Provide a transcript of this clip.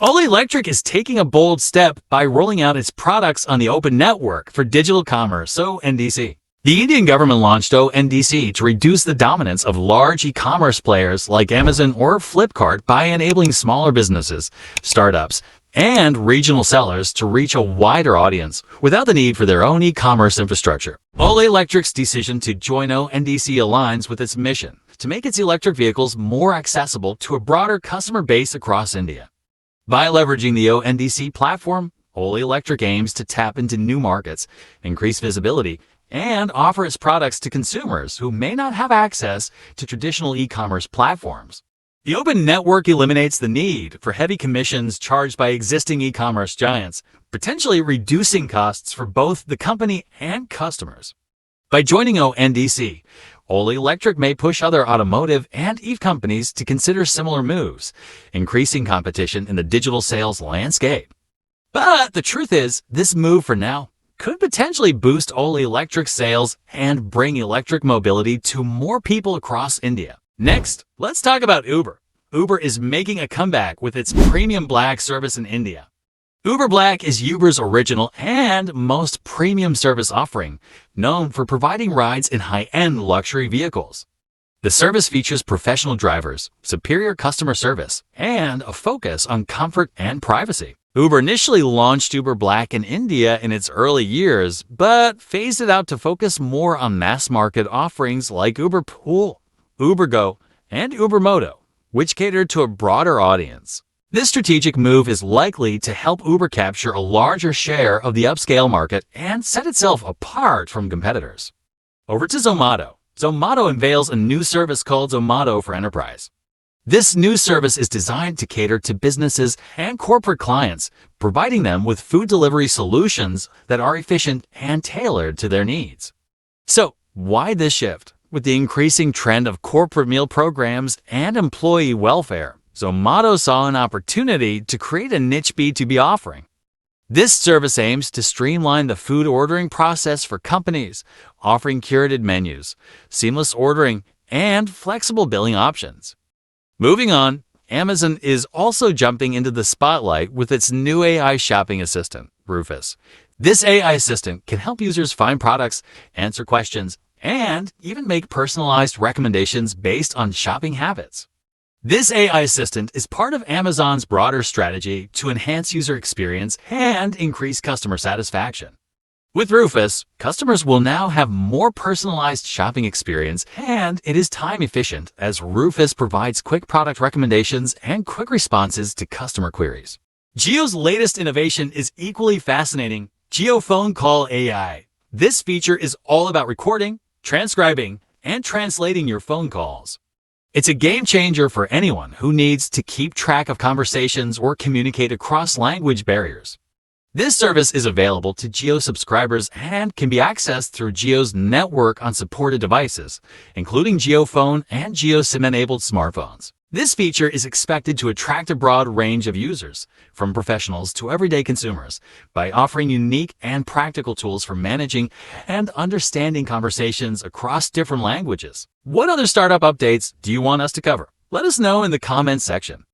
Ola Electric is taking a bold step by rolling out its products on the Open Network for Digital Commerce, ONDC. The Indian government launched ONDC to reduce the dominance of large e-commerce players like Amazon or Flipkart by enabling smaller businesses, startups, and regional sellers to reach a wider audience without the need for their own e-commerce infrastructure. Ola Electric's decision to join ONDC aligns with its mission to make its electric vehicles more accessible to a broader customer base across India. By leveraging the ONDC platform, Ola Electric aims to tap into new markets, increase visibility, and offer its products to consumers who may not have access to traditional e-commerce platforms. The open network eliminates the need for heavy commissions charged by existing e-commerce giants, potentially reducing costs for both the company and customers. By joining ONDC, Ola Electric may push other automotive and EV companies to consider similar moves, increasing competition in the digital sales landscape. But the truth is, this move for now could potentially boost Ola Electric sales and bring electric mobility to more people across India. Next, let's talk about Uber. Uber is making a comeback with its Premium Black service in India. Uber Black is Uber's original and most premium service offering, known for providing rides in high-end luxury vehicles. The service features professional drivers, superior customer service, and a focus on comfort and privacy. Uber initially launched Uber Black in India in its early years, but phased it out to focus more on mass-market offerings like Uber Pool, Uber Go, and Uber Moto, which catered to a broader audience. This strategic move is likely to help Uber capture a larger share of the upscale market and set itself apart from competitors. Over to Zomato. Zomato unveils a new service called Zomato for Enterprise. This new service is designed to cater to businesses and corporate clients, providing them with food delivery solutions that are efficient and tailored to their needs. So, why this shift? With the increasing trend of corporate meal programs and employee welfare, Zomato saw an opportunity to create a niche B2B offering. This service aims to streamline the food ordering process for companies, offering curated menus, seamless ordering, and flexible billing options. Moving on, Amazon is also jumping into the spotlight with its new AI shopping assistant, RUFUS. This AI assistant can help users find products, answer questions, and even make personalized recommendations based on shopping habits. This AI assistant is part of Amazon's broader strategy to enhance user experience and increase customer satisfaction. With RUFUS, customers will now have more personalized shopping experience, and it is time efficient as RUFUS provides quick product recommendations and quick responses to customer queries. Jio's latest innovation is equally fascinating, Jio Phone Call AI. This feature is all about recording, transcribing, and translating your phone calls. It's a game changer for anyone who needs to keep track of conversations or communicate across language barriers. This service is available to Jio subscribers and can be accessed through Jio's network on supported devices, including Jio Phone and Jio SIM-enabled smartphones. This feature is expected to attract a broad range of users, from professionals to everyday consumers, by offering unique and practical tools for managing and understanding conversations across different languages. What other startup updates do you want us to cover? Let us know in the comments section.